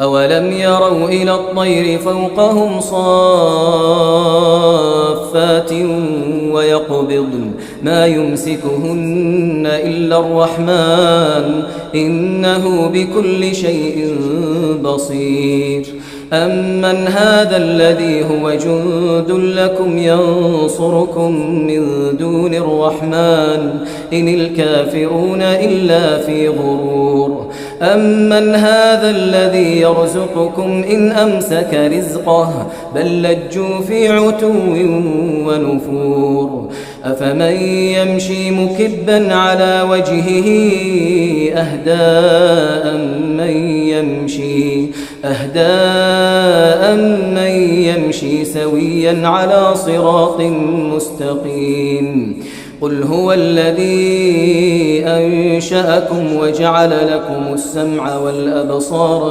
أولم يروا إلى الطير فوقهم صافات ويقبضن ما يمسكهن إلا الرحمن إنه بكل شيء بصير. أمن هذا الذي هو جند لكم ينصركم من دون الرحمن إن الكافرون إلا في غرور. أمن هذا الذي يرزقكم إن أمسك رزقه بل لجوا في عتو ونفور. أفمن يمشي مكبا على وجهه أهداء من يمشي سويا على صراط مستقيم. قل هو الذي أنشأكم وجعل لكم السمع والأبصار